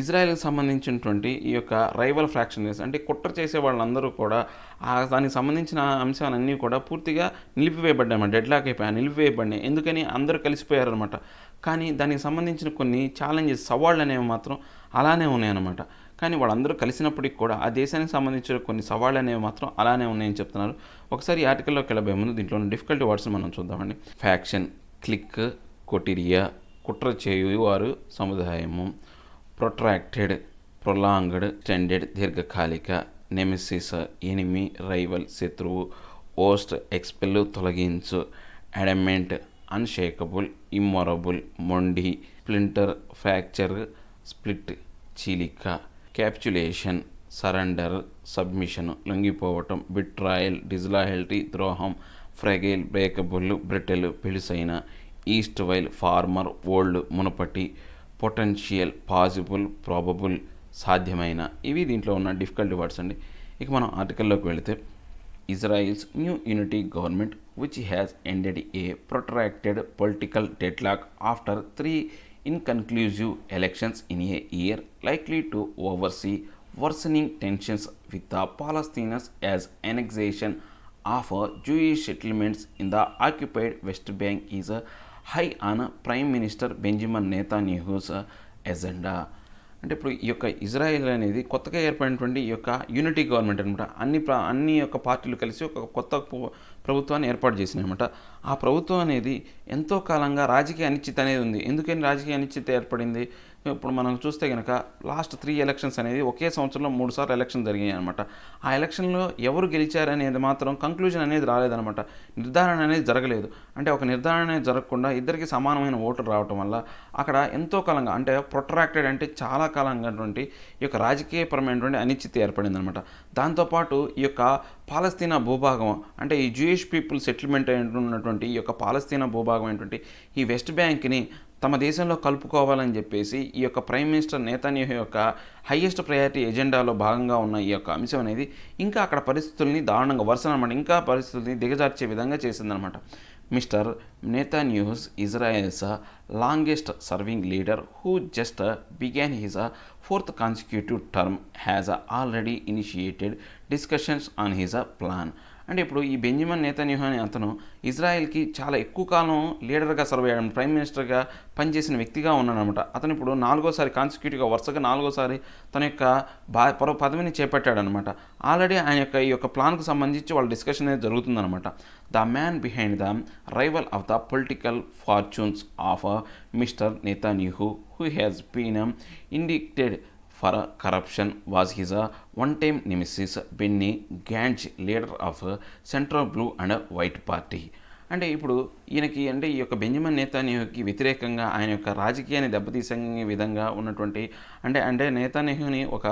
ఇజ్రాయెల్కి సంబంధించినటువంటి ఈ యొక్క రైవల్ ఫ్రాక్షన్స్ అంటే కుట్ర చేసే వాళ్ళందరూ కూడా దానికి సంబంధించిన అంశాలన్నీ కూడా పూర్తిగా నిలిపివేయబడ్డాయి, డెడ్లాక్ అయిపోయాయి, నిలిపివేయబడినాయి. ఎందుకని అందరూ కలిసిపోయారనమాట. కానీ దానికి సంబంధించిన కొన్ని ఛాలెంజెస్ సవాళ్ళు అనేవి మాత్రం అలానే ఉన్నాయన్నమాట. కానీ వాళ్ళందరూ కలిసినప్పటికి కూడా ఆ దేశానికి సంబంధించిన కొన్ని సవాళ్ళు అనేవి మాత్రం అలానే ఉన్నాయని చెప్తున్నారు. ఒకసారి ఈ ఆర్టికల్లోకి వెళ్ళబోయే ముందు దీంట్లో డిఫికల్టీ వర్డ్స్ మనం చూద్దామండి. ఫ్యాక్షన్, క్లిక్, కొటీరియా, కుట్ర చేయువారు సముదాయము, ప్రొట్రాక్టెడ్, ప్రొలాంగ్డ్, ఎక్స్టెండెడ్ దీర్ఘకాలిక, నెమిసిస్ ఎనిమి, రైవల్ శత్రువు, ఓస్ట్ ఎక్స్పెల్ తొలగించు, అడమెంట్ అన్షేకబుల్, ఇమ్మొరబుల్ మొండి, స్ప్లింటర్ ఫ్రాక్చర్ స్ప్లిట్ చీలిక, క్యాప్చులేషన్ సరెండర్ సబ్మిషన్ లొంగిపోవటం, బిట్రాయల్ డిజ్లాయల్టీ ద్రోహం, ఫ్రెగైల్ బ్రేకబుల్ బ్రిటెల్ పిలిసైన, ఈస్ట్ వైల్ ఫార్మర్ ఓల్డ్ మునపటి, పొటెన్షియల్ పాసిబుల్ ప్రాబబుల్ సాధ్యమైన. ఇవి దీంట్లో ఉన్న డిఫికల్టీ వర్డ్స్ అండి. ఇక మనం ఆర్టికల్లోకి వెళితే Israel's new unity government which has ended A protracted political deadlock after 3 inconclusive elections in a year likely to oversee worsening tensions with the Palestinians as annexation of Jewish settlements in the occupied West Bank is high on Prime Minister Benjamin Netanyahu's agenda. అంటే ఇప్పుడు ఈ యొక్క Israel అనేది కొత్తగా ఏర్పడినటువంటి ఈ యొక్క unity government అనమాట. అన్ని యొక్క పార్టీలు కలిసి ఒక కొత్త ప్రభుత్వాన్ని ఏర్పాటు చేసినాయన్నమాట. ఆ ప్రభుత్వం అనేది ఎంతో కాలంగా రాజకీయ అనిశ్చితి అనేది ఉంది. ఎందుకని రాజకీయ అనిశ్చితి ఏర్పడింది? ఇప్పుడు మనం చూస్తే కనుక లాస్ట్ 3 ఎలక్షన్స్ అనేది ఒకే సంవత్సరంలో 3 సార్లు ఎలక్షన్ జరిగాయి అనమాట. ఆ ఎలక్షన్లో ఎవరు గెలిచారనేది మాత్రం కంక్లూజన్ అనేది రాలేదనమాట, నిర్ధారణ అనేది జరగలేదు. అంటే ఒక నిర్ధారణ అనేది జరగకుండా ఇద్దరికి సమానమైన ఓట్లు రావటం వల్ల అక్కడ ఎంతో కాలంగా అంటే ప్రొట్రాక్టెడ్ అంటే చాలా కాలంగా ఈ యొక్క రాజకీయపరమైనటువంటి అనిశ్చితి ఏర్పడింది అనమాట. దాంతోపాటు ఈ యొక్క పాలస్తీనా భూభాగం అంటే ఈ జూయిష్ పీపుల్ సెటిల్మెంట్ ఉన్నటువంటి ఈ యొక్క పాలస్తీనా భూభాగం అయినటువంటి ఈ వెస్ట్ బ్యాంక్ని తమ దేశంలో కలుపుకోవాలని చెప్పేసి ఈ యొక్క ప్రైమ్ మినిస్టర్ నేతన్యాహు యొక్క హైయెస్ట్ ప్రయారిటీ ఎజెండాలో భాగంగా ఉన్న ఈ యొక్క అంశం అనేది ఇంకా అక్కడ పరిస్థితుల్ని దారుణంగా వరుసనమాట ఇంకా పరిస్థితుల్ని దిగజార్చే విధంగా చేసిందనమాట. Mr Netanyahu's Israel's longest serving leader who just began his 4th consecutive term has already initiated discussions on his plan అంటే ఇప్పుడు ఈ బెంజమిన్ నెతన్యాహు అనే అతను ఇజ్రాయెల్కి చాలా ఎక్కువ కాలం లీడర్గా సర్వ్ అయ్యాడు, ప్రైమ్ మినిస్టర్గా పనిచేసిన వ్యక్తిగా ఉన్నాడనమాట. అతను ఇప్పుడు 4వ సారి కాన్సిక్యూటివ్గా వరుసగా 4వ సారి తన యొక్క పదవిని చేపట్టాడనమాట. ఆల్రెడీ ఆయన యొక్క ఈ యొక్క ప్లాన్కు సంబంధించి వాళ్ళ డిస్కషన్ అనేది జరుగుతుందనమాట. The man behind the rival of the political fortunes of Mr Netanyahu who has been indicted for corruption was his one-time nemesis Benny Gantz, leader of Central Blue and White Party. అంటే ఇప్పుడు ఈయనకి అంటే ఈ యొక్క Benjamin నెతన్యాహుకి వ్యతిరేకంగా ఆయన యొక్క రాజకీయాన్ని దెబ్బతీసే విధంగా ఉన్నటువంటి అంటే నెతన్యాహుని ఒక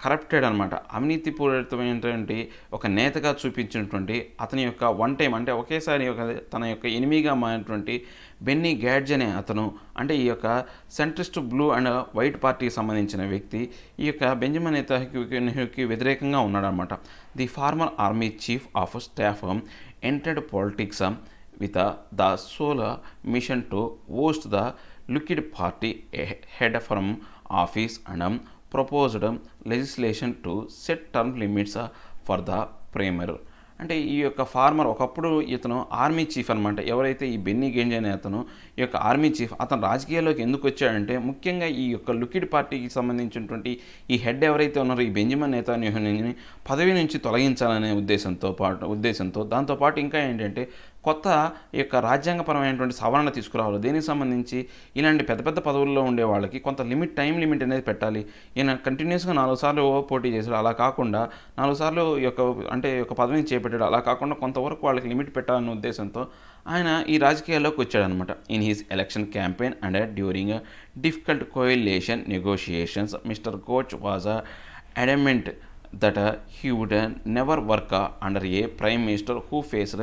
కరప్టెడ్ అనమాట, అవినీతిపూరితమైనటువంటి ఒక నేతగా చూపించినటువంటి అతని యొక్క వన్ టైం అంటే ఒకేసారి తన యొక్క ఎనిమిగా మారినటువంటి బెన్నీ గ్యాడ్జ్ అనే అతను అంటే ఈ యొక్క సెంట్రిస్ట్ బ్లూ అండ్ వైట్ పార్టీకి సంబంధించిన వ్యక్తి ఈ యొక్క బెంజమిన్ నెతన్యాహుకి వ్యతిరేకంగా ఉన్నాడనమాట. The former army chief of staff entered politics with the sole mission to oust the liquid party head from office and proposed legislation to set term limits for the premier. అంటే ఈ యొక్క farmer ఒకప్పుడు ఇతను army chief అనమాట. ఎవరైతే ఈ Benny గేంజ్ అనే అతను ఈ యొక్క ఆర్మీ చీఫ్, అతను రాజకీయాల్లోకి ఎందుకు వచ్చాడంటే ముఖ్యంగా ఈ యొక్క లిక్విడ్ పార్టీకి సంబంధించినటువంటి ఈ హెడ్ ఎవరైతే ఉన్నారో ఈ బెంజమిన్ నెతన్యాహుని పదవి నుంచి తొలగించాలనే ఉద్దేశంతో దాంతోపాటు ఇంకా ఏంటంటే కొత్త ఈ యొక్క రాజ్యాంగపరమైనటువంటి సవరణ తీసుకురావాలి. దీనికి సంబంధించి ఇలాంటి పెద్ద పెద్ద పదవుల్లో ఉండే వాళ్ళకి కొంత టైం లిమిట్ అనేది పెట్టాలి. ఈయన కంటిన్యూస్గా 4 సార్లు పోటీ చేశాడు, అలా కాకుండా 4 సార్లు ఈ యొక్క పదవిని చేపట్టాడు, అలా కాకుండా కొంతవరకు వాళ్ళకి లిమిట్ పెట్టాలనే ఉద్దేశంతో ఆయన ఈ రాజకీయాల్లోకి వచ్చాడనమాట. In his election campaign and during difficult coalition negotiations Mr Gantz was adamant that he would never work under a prime minister who faced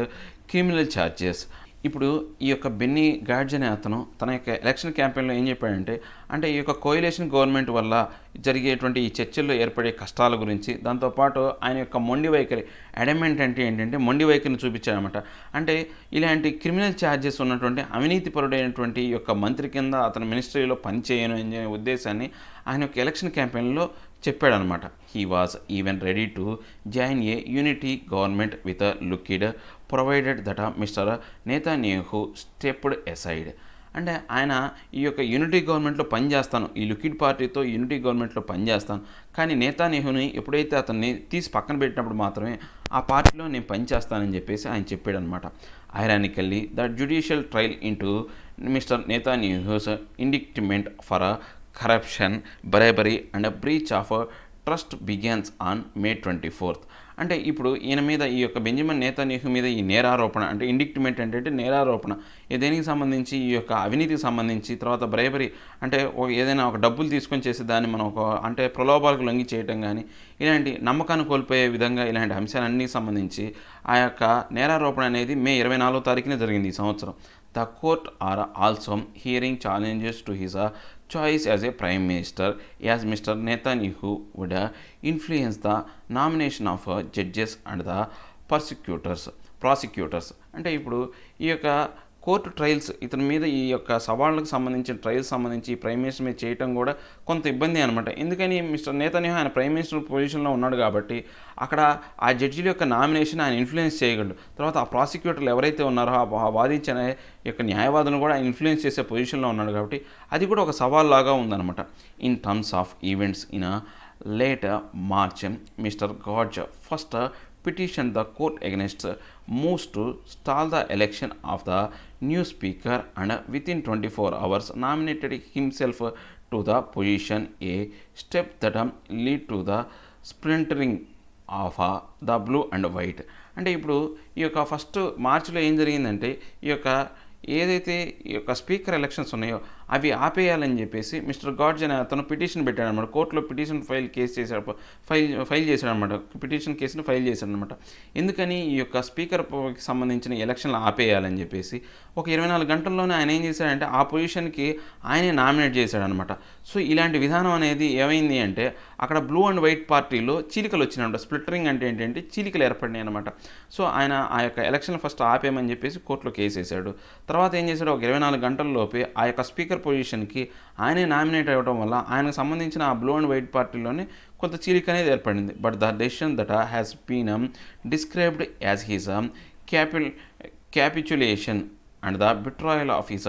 criminal charges. ఇప్పుడు ఈ యొక్క బెన్నీ గాడ్జ్ అనే అతను తన యొక్క ఎలక్షన్ క్యాంపెయిన్లో ఏం చెప్పాడంటే అంటే ఈ యొక్క కోయిలేషన్ గవర్నమెంట్ వల్ల జరిగేటువంటి ఈ చర్చల్లో ఏర్పడే కష్టాల గురించి, దాంతోపాటు ఆయన యొక్క మొండి వైఖరి అడమెంట్ అంటే ఏంటంటే మొండి వైఖరిని చూపించాడనమాట. అంటే ఇలాంటి క్రిమినల్ ఛార్జెస్ ఉన్నటువంటి అవినీతిపరుడైనటువంటి ఈ యొక్క మంత్రి కింద అతని మినిస్ట్రీలో పనిచేయను అనే ఉద్దేశాన్ని ఆయన యొక్క ఎలక్షన్ క్యాంపెయిన్లో చెప్పాడనమాట. He was even ready to join a unity government with liquid provided that mister Netanyahu stepped aside. అంటే ఆయన ఈ యొక్క యూనిటీ గవర్నమెంట్లో పనిచేస్తాను, ఈ లిక్విడ్ పార్టీతో యూనిటీ గవర్నమెంట్లో పనిచేస్తాను, కానీ నెతన్యాహుని ఎప్పుడైతే అతన్ని తీసి పక్కన పెట్టినప్పుడు మాత్రమే ఆ పార్టీలో నేను పనిచేస్తానని చెప్పేసి ఆయన చెప్పాడనమాట. Ironically the judicial trial into Mr Netanyahu's indictment for corruption, bribery and breach of trust begins on May 24. అంటే ఇప్పుడు ఈయన మీద ఈ యొక్క బెంజమిన్ నెతన్యాహు మీద ఈ నేరారోపణ అంటే ఇండిక్ట్మెంట్ అంటే నేరారోపణ దేనికి సంబంధించి ఈ యొక్క అవినీతికి సంబంధించి, తర్వాత బ్రైబరీ అంటే ఏదైనా ఒక డబ్బులు తీసుకొని చేసే దాన్ని మనం అంటే ప్రలోభాలకు లొంగి చేయటం కానీ ఇలాంటి నమ్మకాన్ని కోల్పోయే విధంగా ఇలాంటి అంశాలన్నీ సంబంధించి ఆ యొక్క నేరారోపణ అనేది May 24 జరిగింది ఈ సంవత్సరం. The court are also hearing challenges to his choice as a prime minister, as Mr. Netanyahu would influence the nomination of judges and the prosecutors. అంటే ఇప్పుడు ఈ యొక్క కోర్టు ట్రయల్స్ ఇతని మీద ఈ యొక్క సవాళ్ళకు సంబంధించిన ట్రయల్స్ సంబంధించి ప్రైమ్ మినిస్టర్ మీద చేయటం కూడా కొంత ఇబ్బంది అనమాట. ఎందుకని మిస్టర్ నెతన్యాహు ఆయన ప్రైమ్ మినిస్టర్ పొజిషన్లో ఉన్నాడు కాబట్టి అక్కడ ఆ జడ్జిల యొక్క నామినేషన్ ఆయన ఇన్ఫ్లుయెన్స్ చేయగలడు. తర్వాత ఆ ప్రాసిక్యూటర్లు ఎవరైతే ఉన్నారో ఆ వాదించిన యొక్క న్యాయవాదులను కూడా ఆయన ఇన్ఫ్లుయెన్స్ చేసే పొజిషన్లో ఉన్నాడు కాబట్టి అది కూడా ఒక సవాల్ లాగా ఉందన్నమాట. In terms of events in late March Mr Gantz first petitioned the court against moves to stall the election of the new speaker and within 24 hours nominated himself to the position, a step that lead to the splintering of the blue and white. అంటే ఇప్పుడు ఈ యొక్క first మార్చిలో ఏం జరిగిందంటే ఈ యొక్క ఏదైతే ఈ యొక్క స్పీకర్ ఎలక్షన్స్ ఉన్నాయో అవి ఆపేయాలని చెప్పేసి మిస్టర్ గాడ్జ్ అనే అతను పిటిషన్ పెట్టాడనమాట. కోర్టులో పిటిషన్ ఫైల్ చేశాడనమాట. పిటిషన్ కేసును ఫైల్ చేశాడనమాట. ఎందుకని ఈ యొక్క స్పీకర్కి సంబంధించిన ఎలక్షన్లు ఆపేయాలని చెప్పేసి ఒక 24 గంటల్లోనే ఆయన ఏం చేశాడంటే ఆ పొజిషన్కి ఆయనే నామినేట్ చేశాడనమాట. సో ఇలాంటి విధానం అనేది ఏమైంది అంటే అక్కడ బ్లూ అండ్ వైట్ పార్టీలో చీలికలు వచ్చినాయంట. స్ప్లిట్టరింగ్ అంటే ఏంటంటే చీలికలు ఏర్పడినాయి అనమాట. సో ఆయన ఆ యొక్క ఎలక్షన్ ఫస్ట్ ఆపేయమని చెప్పేసి కోర్టులో కేసు వేశాడు. తర్వాత ఏం చేశాడు, ఒక 24 గంటల్లోపే ఆ యొక్క స్పీకర్ స్పీకర్ పొజిషన్కి ఆయనే నామినేట్ అవ్వడం వల్ల ఆయనకు సంబంధించిన ఆ బ్లూ అండ్ వైట్ పార్టీలోనే కొంత చీలిక అనేది ఏర్పడింది. But the decision that has been described as his capitulation and the betrayal of his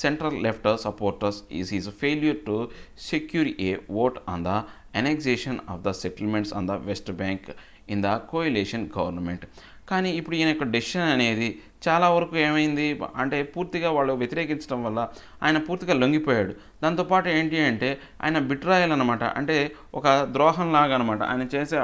central left supporters is his failure to secure a vote on the annexation of the settlements on the West Bank in the coalition government. కానీ ఇప్పుడు ఈయన యొక్క decision అనేది చాలా వరకు ఏమైంది అంటే పూర్తిగా వాళ్ళు వ్యతిరేకించడం వల్ల ఆయన పూర్తిగా లొంగిపోయాడు. దాంతోపాటు ఏంటి అంటే ఆయన బిట్రాయల్ అనమాట, అంటే ఒక ద్రోహం లాగా అనమాట. ఆయన చేసే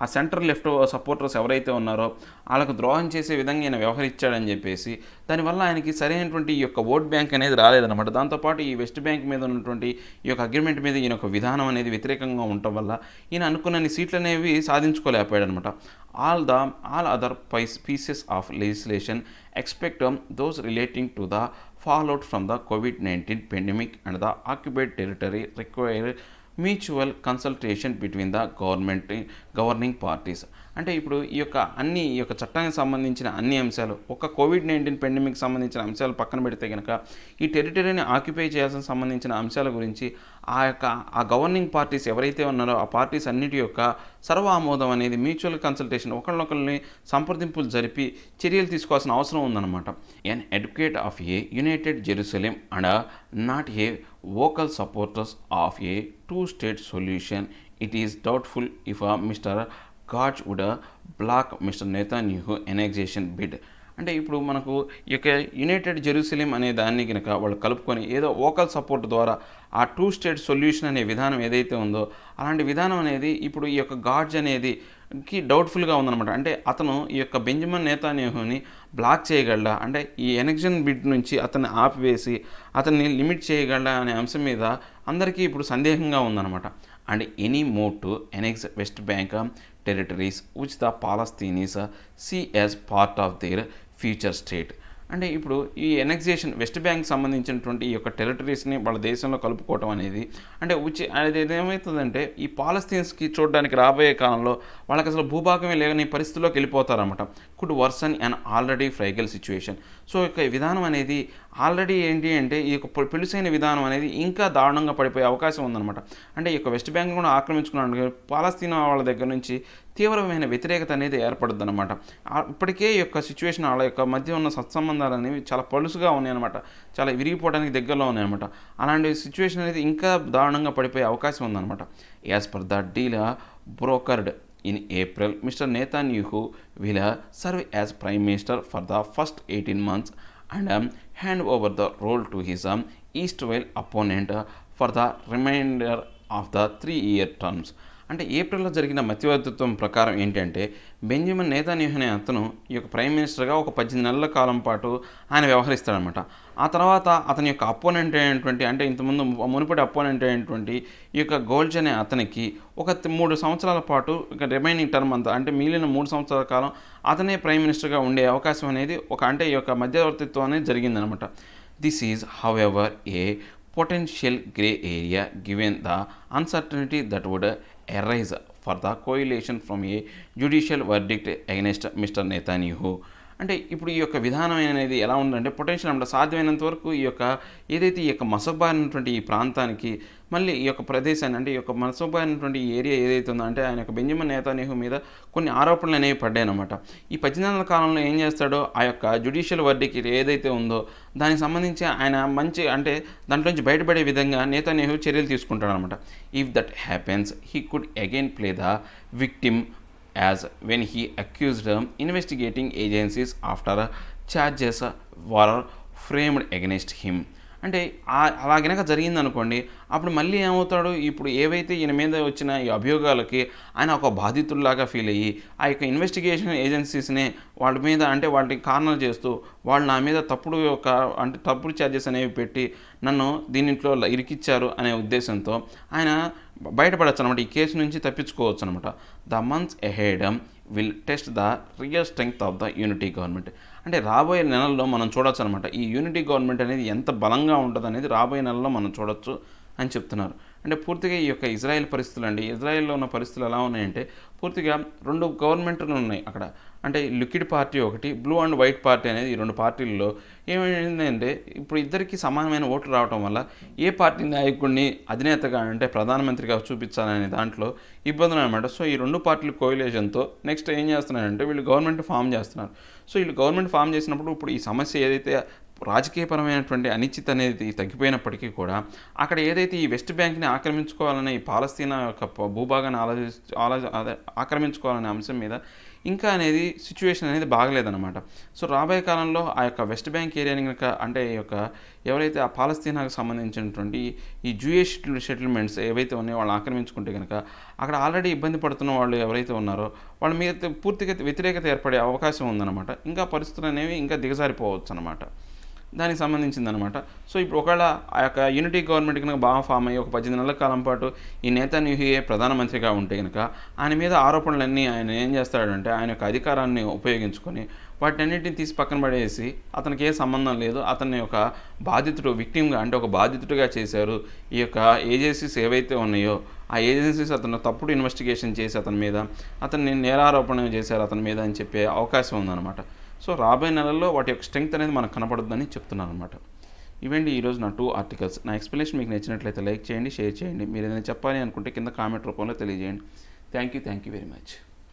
ఆ సెంట్రల్ లెఫ్ట్ సపోర్టర్స్ ఎవరైతే ఉన్నారో వాళ్ళకు ద్రోహం చేసే విధంగా ఈయన వ్యవహరించాడని చెప్పేసి దానివల్ల ఆయనకి సరైనటువంటి ఈ యొక్క ఓట్ బ్యాంక్ అనేది రాలేదన్నమాట. దాంతోపాటు ఈ వెస్ట్ బ్యాంక్ మీద ఉన్నటువంటి ఈ యొక్క అగ్రిమెంట్ మీద ఈయన ఒక విధానం అనేది వ్యతిరేకంగా ఉండటం వల్ల ఈయన అనుకున్న సీట్లు అనేవి సాధించుకోలేకపోయాడు అనమాట. all other pieces of legislation except those relating to the fallout from the COVID-19 pandemic and the occupied territory require mutual consultation between the governing parties. అంటే ఇప్పుడు ఈ యొక్క చట్టానికి సంబంధించిన అన్ని అంశాలు, ఒక COVID-19 పెండమిక్ సంబంధించిన అంశాలు పక్కన పెడితే కనుక ఈ టెరిటరీని ఆక్యుపై చేయాల్సిన సంబంధించిన అంశాల గురించి ఆ గవర్నింగ్ పార్టీస్ ఎవరైతే ఉన్నారో ఆ పార్టీస్ అన్నిటి యొక్క సర్వ ఆమోదం అనేది మ్యూచువల్ కన్సల్టేషన్ ఒకళ్ళొకరిని సంప్రదింపులు జరిపి చర్యలు తీసుకోవాల్సిన అవసరం ఉందన్నమాట. An advocate of a united Jerusalem and not a vocal supporters of a two-state solution, it is doubtful if Mr. Govt would block Mr. Netanyahu annexation bid. అంటే ఇప్పుడు మనకు ఈ యొక్క యునైటెడ్ జెరూసలేం అనే దాన్ని కనుక వాళ్ళు కలుపుకొని ఏదో వోకల్ సపోర్ట్ ద్వారా ఆ టూ స్టేట్ సొల్యూషన్ అనే విధానం ఏదైతే ఉందో అలాంటి విధానం అనేది ఇప్పుడు ఈ యొక్క గాడ్జ్ అనేది డౌట్ఫుల్గా ఉందన్నమాట. అంటే అతను ఈ యొక్క బెంజమిన్ నెతన్యాహుని బ్లాక్ చేయగలడా, అంటే ఈ ఎనెక్షన్ బిడ్ నుంచి అతన్ని ఆపివేసి అతన్ని లిమిట్ చేయగలడా అనే అంశం మీద అందరికీ ఇప్పుడు సందేహంగా ఉందన్నమాట. And any move to annex West Bank territories which the Palestinians see as part of their future state. అంటే ఇప్పుడు ఈ ఎనెక్సేషన్ వెస్ట్ బ్యాంక్ సంబంధించినటువంటి ఈ యొక్క టెరిటరీస్ని వాళ్ళ దేశంలో కలుపుకోవటం అనేది అంటే అది ఏమవుతుందంటే ఈ పాలస్తీన్స్కి చూడడానికి రాబోయే కాలంలో వాళ్ళకి అసలు భూభాగమే లేని పరిస్థితుల్లోకి వెళ్ళిపోతారన్నమాట. Could worsen and already fragile situation. So ఈ విధానం అనేది ఆల్రెడీ ఏంటి అంటే ఈ యొక్క పెలుసైన విధానం అనేది ఇంకా దారుణంగా పడిపోయే అవకాశం ఉందన్నమాట. అంటే ఈ యొక్క వెస్ట్ బ్యాంక్ కూడా ఆక్రమించుకున్నాడు పాలస్తీనా వాళ్ళ దగ్గర నుంచి తీవ్రమైన వ్యతిరేకత అనేది ఏర్పడుద్ది అనమాట. ఇప్పటికే ఈ యొక్క సిచ్యువేషన్ వాళ్ళ యొక్క మధ్య ఉన్న సత్సంబంధాలు అనేవి చాలా పలుసుగా ఉన్నాయన్నమాట, చాలా విరిగిపోవడానికి దగ్గరలో ఉన్నాయన్నమాట. అలాంటి సిచ్యువేషన్ అనేది ఇంకా దారుణంగా పడిపోయే అవకాశం ఉందన్నమాట. As per the deal brokered in April, Mr. Netanyahu will serve as Prime Minister for the first 18 months and hand over the role to his erstwhile opponent for the remainder of the 3-year terms. అంటే ఏప్రిల్లో జరిగిన మధ్యవర్తిత్వం ప్రకారం ఏంటంటే Benjamin Netanyahu అనే అతను ఈ యొక్క ప్రైమ్ మినిస్టర్గా ఒక 18 నెలల కాలం పాటు ఆయన వ్యవహరిస్తాడనమాట. ఆ తర్వాత అతని యొక్క అపోనెంట్ అయినటువంటి అంటే ఇంతకుముందు మునుపటి అపోనెంట్ అయినటువంటి ఈ యొక్క గోల్జ్ అనే అతనికి ఒక 3 సంవత్సరాల పాటు ఇక రిమైనింగ్ టర్మ్ అంతా అంటే మిగిలిన 3 సంవత్సరాల కాలం అతనే ప్రైమ్ మినిస్టర్గా ఉండే అవకాశం అనేది అంటే ఈ యొక్క మధ్యవర్తిత్వం అనేది జరిగిందనమాట. This is however A potential grey area given the uncertainty that would arise for the coalition from a judicial verdict against Mr. Netanyahu. అంటే ఇప్పుడు ఈ యొక్క విధానం అనేది ఎలా ఉందంటే పొటెన్షియల్ అంటే సాధ్యమైనంత వరకు ఈ యొక్క ఏదైతే ఈ యొక్క మసబారినటువంటి ఈ ప్రాంతానికి మళ్ళీ ఈ యొక్క ప్రదేశాన్ని అంటే ఈ యొక్క మసబారినటువంటి ఈ ఏరియా ఏదైతే ఉందో అంటే ఆయన యొక్క బెంజమిన్ నెతన్యాహు మీద కొన్ని ఆరోపణలు అనేవి పడ్డాయన్నమాట. ఈ 18 నెలల కాలంలో ఏం చేస్తాడో ఆ యొక్క జ్యుడిషియల్ వర్డిక్ట్ ఏదైతే ఉందో దానికి సంబంధించి ఆయన మంచి అంటే దాంట్లో నుంచి బయటపడే విధంగా నెతన్యాహు చర్యలు తీసుకుంటాడు అనమాట. If that happens he could again play the victim as when he accused investigating agencies after charges were framed against him. అంటే అలా కనుక జరిగిందనుకోండి అప్పుడు మళ్ళీ ఏమవుతాడు, ఇప్పుడు ఏవైతే ఈయన మీద వచ్చిన ఈ అభియోగాలకి ఆయన ఒక బాధితుల్లాగా ఫీల్ అయ్యి ఆ యొక్క ఇన్వెస్టిగేషన్ ఏజెన్సీస్ని వాళ్ళ మీద అంటే వాటికి కార్నర్ చేస్తూ వాళ్ళు నా మీద తప్పుడు ఛార్జెస్ అనేవి పెట్టి నన్ను దీనింట్లో ఇరికిచ్చారు అనే ఉద్దేశంతో ఆయన బయటపడచ్చు అనమాట, ఈ కేసు నుంచి తప్పించుకోవచ్చు అనమాట. The months ahead will test the real strength of the unity government. అంటే రాబోయే నెలల్లో మనం చూడొచ్చు అనమాట ఈ యూనిటీ గవర్నమెంట్ అనేది ఎంత బలంగా ఉంటుంది అనేది రాబోయే నెలల్లో మనం చూడొచ్చు అని చెప్తున్నారు. అంటే పూర్తిగా ఈ యొక్క ఇజ్రాయెల్ పరిస్థితులు అండి, ఇజ్రాయెల్‌లో ఉన్న పరిస్థితులు ఎలా ఉన్నాయంటే పూర్తిగా 2 గవర్నమెంట్లు ఉన్నాయి అక్కడ. అంటే లిక్విడ్ పార్టీ ఒకటి, బ్లూ అండ్ వైట్ పార్టీ అనేది ఈ 2 పార్టీల్లో ఏమైందంటే ఇప్పుడు ఇద్దరికీ సమానమైన ఓట్లు రావటం వల్ల ఏ పార్టీ నాయకుడిని అధినేతగా అంటే ప్రధానమంత్రిగా చూపించాలనే దాంట్లో ఇబ్బందులు అనమాట. సో ఈ 2 పార్టీల కోయిలేషన్‌తో నెక్స్ట్ ఏం చేస్తున్నారంటే వీళ్ళు గవర్నమెంట్ ఫార్మ్ చేస్తున్నారు. సో వీళ్ళు గవర్నమెంట్ ఫార్మ్ చేసినప్పుడు ఇప్పుడు ఈ సమస్య ఏదైతే రాజకీయపరమైనటువంటి అనిశ్చితి అనేది తగ్గిపోయినప్పటికీ కూడా అక్కడ ఏదైతే ఈ వెస్ట్ బ్యాంక్ని ఆక్రమించుకోవాలనే ఈ పాలస్తీనా యొక్క భూభాగాన్ని అదే ఆక్రమించుకోవాలనే అంశం మీద ఇంకా అనేది సిచ్యువేషన్ అనేది బాగలేదన్నమాట. సో రాబోయే కాలంలో ఆ యొక్క వెస్ట్ బ్యాంక్ ఏరియాని కనుక అంటే ఈ యొక్క ఎవరైతే ఆ పాలస్తీనాకు సంబంధించినటువంటి ఈ జూయిష్ సెటిల్మెంట్స్ ఏవైతే ఉన్నాయో వాళ్ళు ఆక్రమించుకుంటే కనుక అక్కడ ఆల్రెడీ ఇబ్బంది పడుతున్న వాళ్ళు ఎవరైతే ఉన్నారో వాళ్ళ మీద పూర్తిగా వ్యతిరేకత ఏర్పడే అవకాశం ఉందన్నమాట. ఇంకా పరిస్థితులు అనేవి ఇంకా దిగజారిపోవచ్చు అన్నమాట. దానికి సంబంధించిందనమాట. సో ఇప్పుడు ఒకవేళ ఆ యొక్క యూనిటీ గవర్నమెంట్ కనుక బాగా ఫామ్ అయ్యి ఒక 18 నెలల కాలం పాటు ఈ నేతన్యాహుయే ప్రధానమంత్రిగా ఉంటే కనుక ఆయన మీద ఆరోపణలన్నీ ఆయన ఏం చేస్తాడంటే ఆయన యొక్క అధికారాన్ని ఉపయోగించుకొని వాటినన్నింటిని తీసి పక్కన పడేసి అతనికి ఏ సంబంధం లేదు, అతన్ని ఒక బాధితుడు విక్టిమ్గా అంటే ఒక బాధితుడిగా చేశారు, ఈ యొక్క ఏజెన్సీస్ ఏవైతే ఉన్నాయో ఆ ఏజెన్సీస్ అతను తప్పుడు ఇన్వెస్టిగేషన్ చేసి అతని మీద అతన్ని నేరారోపణ చేశారు అతని మీద అని చెప్పే అవకాశం ఉందన్నమాట. సో రాబోయే నెలల్లో వాటి యొక్క స్ట్రెంగ్త్ అనేది మనకు కనపడుతుందని చెప్తున్నాను అనమాట. ఇవండి ఈరోజు నా 2 ఆర్టికల్స్. నా ఎక్స్ప్లెనేషన్ మీకు నచ్చినట్లయితే లైక్ చేయండి, షేర్ చేయండి. మీరు ఏదైనా చెప్పాలి అనుకుంటే కింద కామెంట్ రూపంలో తెలియజేయండి. Thank you very much.